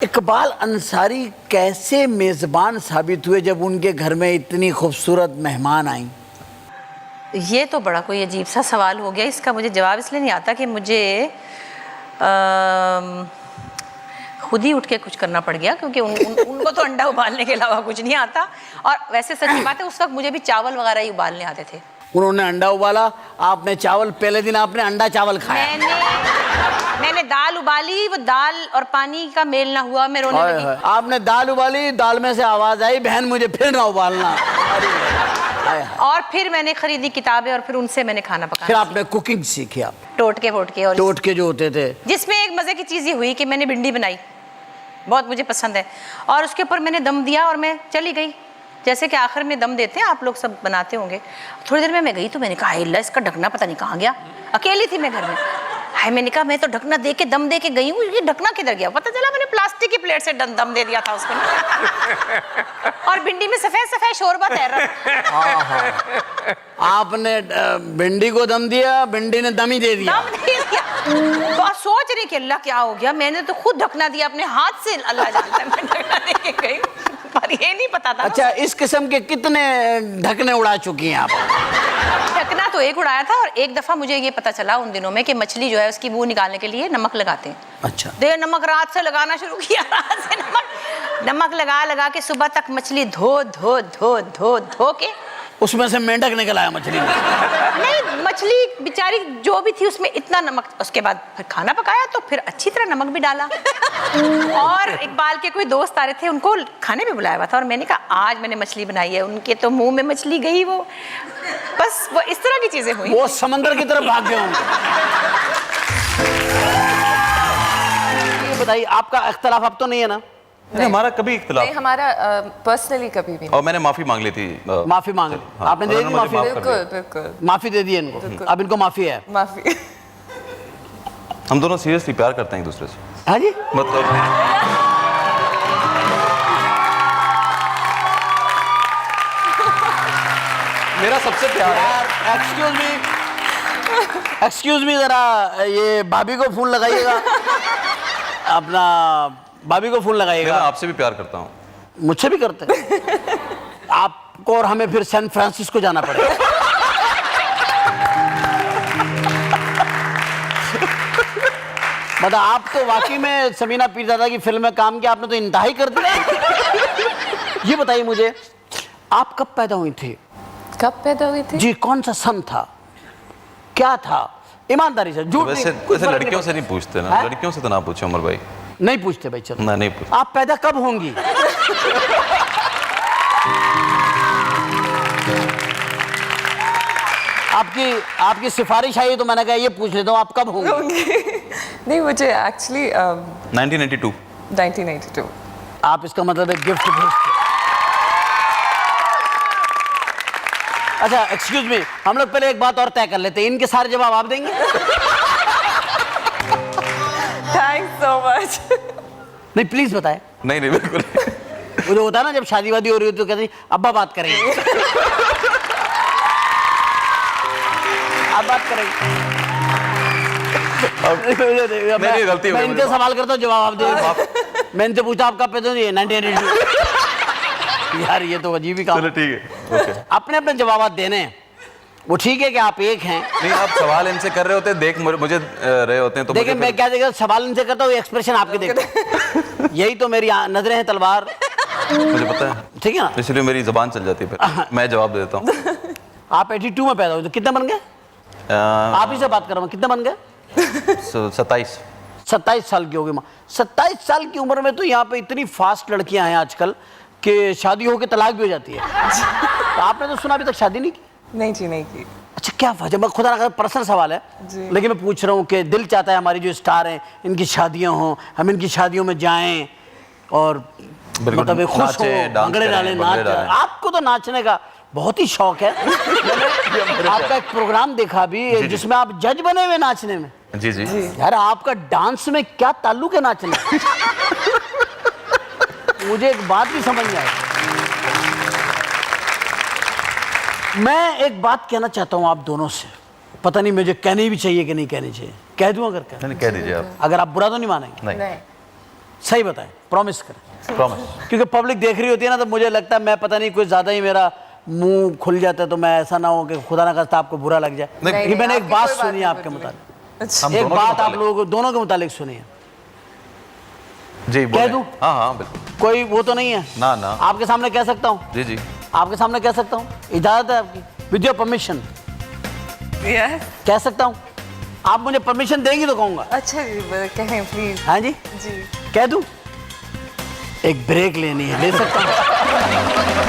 इकबाल अंसारी कैसे मेजबान साबित हुए जब उनके घर में इतनी खूबसूरत मेहमान आई? ये तो बड़ा कोई अजीब सा सवाल हो गया। इसका मुझे जवाब इसलिए नहीं आता कि मुझे खुद ही उठ के कुछ करना पड़ गया, क्योंकि उनको तो अंडा उबालने के अलावा कुछ नहीं आता। और वैसे सच्ची बात है, उस वक्त मुझे भी चावल वगैरह ही उबालने आते थे। उन्होंने अंडा उबाला, आपने चावल, पहले दिन आपने अंडा चावल खाया। मैंने दाल उबाली, वो दाल और पानी का मेल ना हुआ, मैं रोने लगी। आपने दाल उबाली, दाल में से आवाज आई, बहन मुझे फिर ना उबालना। और फिर मैंने खरीदी किताबें और फिर उनसे मैंने खाना पकाना। फिर आपने कुकिंग सीखी, आप टोटके और टोटके जो होते थे, जिसमें एक मजे की चीज ये हुई कि मैंने भिंडी बनाई, बहुत मुझे पसंद है, और उसके ऊपर मैंने दम दिया और मैं चली गई। जैसे कि आखिर में दम देते हैं, आप लोग सब बनाते होंगे। थोड़ी देर में मैं गई तो मैंने कहा अल्लाह, इसका ढकना पता नहीं कहाँ गया। अकेली थी मैं घर में। हाय, मैंने कहा मैं तो ढकना दे के दम दे के गई हूँ, ये ढकना किधर गया? पता चला मैंने प्लास्टिक की प्लेट से दम दे दिया था उसको। और भिंडी में सफेद सफेद शोरबा तैर रहा। आपने भिंडी को दम दिया, भिंडी ने दम ही दे दिया। तो आप सोच रही कि अल्लाह क्या हो गया, मैंने तो खुद ढकना दिया अपने हाथ से। अल्लाह जानता है मैं ढकना दे के गई, पर ये नहीं पता था। अच्छा, इस किस्म के कितने ढकने उड़ा चुकी हैं आप? ढकना तो एक उड़ाया था, और एक दफा मुझे ये पता चला उन दिनों में कि मछली जो है उसकी बू निकालने के लिए नमक लगाते हैं। अच्छा। तो नमक रात से लगाना शुरू किया, रात से नमक लगा लगा के सुबह तक मछली धो धो धो धो धो के उसमें से मेंढक निकल आया मछली में। नहीं, मछली बेचारी जो भी थी उसमें इतना नमक। उसके बाद फिर खाना पकाया तो फिर अच्छी तरह नमक भी डाला। और इकबाल के कोई दोस्त आ रहे थे, उनको खाने में बुलाया हुआ था, और मैंने कहा आज मैंने मछली बनाई है। उनके तो मुंह में मछली गई, वो बस वो इस तरह की चीजें हुई। वो समंदर की तरफ भाग गए होंगे। ये बताइए, आपका इख्तलाफ अब तो नहीं है ना? नहीं, हमारा कभी इख्तिलाफ नहीं, हमारा पर्सनली कभी भी नहीं। और मैंने माफी मांग ली थी। माफी मांग ली? हाँ, आपने दे दी माफी? बिल्कुल बिल्कुल माफी दे दी इनको, अब इनको माफी है। माफी। हम दोनों सीरियसली प्यार करते हैं एक दूसरे से। हाँ जी, मतलब मेरा सबसे प्यार है। एक्सक्यूज मी जरा ये भाभी को फोन लगाइएगा, अपना भाभी को फोन लगाइएगा। मैं आपसे भी प्यार करता हूँ। मुझसे भी करते हैं आपको, और हमें फिर सैन फ्रांसिस्को जाना पड़ेगा। मतलब आप तो वाकई में समीना पीरजादा की फिल्म में काम किया, आपने तो इंतहा कर दिया। ये बताइए मुझे, आप कब पैदा हुई थी? कब पैदा हुई थी? जी, कौन सा सन था, क्या था? ईमानदारी से, झूठ वैसे लड़कियों से नहीं पूछते ना, लड़कियों से तो ना पूछे उमर भाई। नहीं पूछते भाई, चलो नहीं पूछते। आप पैदा कब होंगी? आपकी सिफारिश आई तो मैंने कहा ये पूछ लेता हूँ, आप कब होंगी? नहीं, मुझे एक्चुअली 1992। 1992। आप इसका मतलब एक गिफ्ट भेजते। अच्छा, एक्सक्यूज मी, हम लोग पहले एक बात और तय कर लेते हैं, इनके सारे जवाब आप देंगे? Thanks so much. नहीं, प्लीज बताएं। नहीं बिल्कुल। वो जो होता है ना, जब शादी वादी हो रही होती तो कहते हैं अब्बा बात करेंगे। आप बात करेंगे। मेरी गलती हो मैं गई। इनसे सवाल करता हूँ, जवाब आप दे। मैं इनसे पूछा आपका पैदा नहीं है 1982। यार ये तो अजीब ही काम। चलो ठीक है, ओके। अपने अपने जवाब देने हैं, वो ठीक है कि आप एक हैं। नहीं, आप सवाल इनसे कर रहे होते हैं, देख मुझे रहे होते हैं तो देखिए मैं क्या देखा, सवाल इनसे करता हूँ, एक्सप्रेशन आपके देखता। यही तो मेरी नजरें हैं तलवार, मुझे पता है, ठीक है ना? इसलिए मेरी जुबान चल जाती है, फिर मैं जवाब दे देता हूँ। आप 82 में पैदा हुए तो कितने बन गए? आप ही से बात कर रहा हूँ, कितने बन गए? 27। 27 साल की होगी माँ। 27 साल की उम्र में तो यहाँ पे इतनी फास्ट लड़कियां हैं आजकल कि शादी होकर तलाक भी हो जाती है। तो आपने तो सुना अभी तक शादी नहीं की? नहीं जी, नहीं की। अच्छा, क्या वजह? मैं खुदा ना पर्सनल सवाल है, लेकिन मैं पूछ रहा हूँ कि दिल चाहता है हमारी जो स्टार हैं इनकी शादियां हों, हम इनकी शादियों में जाएं और मतलब खुश हो, भंगड़े डालें, नाच। आपको तो नाचने का बहुत ही शौक है। आपका एक प्रोग्राम देखा भी जिसमें आप जज बने हुए नाचने में। जी जी यार, आपका डांस में क्या ताल्लुक है नाचने? मुझे एक बात नहीं समझ में आई। मैं एक बात कहना चाहता हूं आप दोनों से, पता नहीं मुझे कहनी भी चाहिए कि नहीं कहनी चाहिए। कह दूं? अगर कह दीजिए आप। अगर आप बुरा तो नहीं मानेंगे? नहीं। सही बताएं, प्रॉमिस करें। प्रॉमिस। क्योंकि पब्लिक देख रही होती है ना, तो मुझे लगता है मैं पता नहीं कुछ ज़्यादा ही मेरा मुंह खुल जाता है, तो मैं ऐसा ना हो कि खुदा ना खास्ता आपको बुरा लग जाए। नहीं, लेकिन मैंने एक आपकी बात कोई बात सुनी नहीं आपके बोली। मुताबिक, अच्छा हम एक दोनों के बात आप मुतालिक। लोगों को दोनों के मुतालिक सुनी है। जी कह बोलें। दूं? हाँ हाँ बिल्कुल। कोई वो तो नहीं है? ना ना। आपके सामने कह सकता हूँ? जी जी। आपके सामने कह सकता हूँ? इजाज़त है आपकी? With your permission Yes. कह सकता हूँ? आप मुझे परमिशन देंगी तो कहूँगा। अच्छा जी कहें प्लीज। हाँ जी, जी कह दूँ? एक ब्रेक लेनी है, ले सकता हूँ?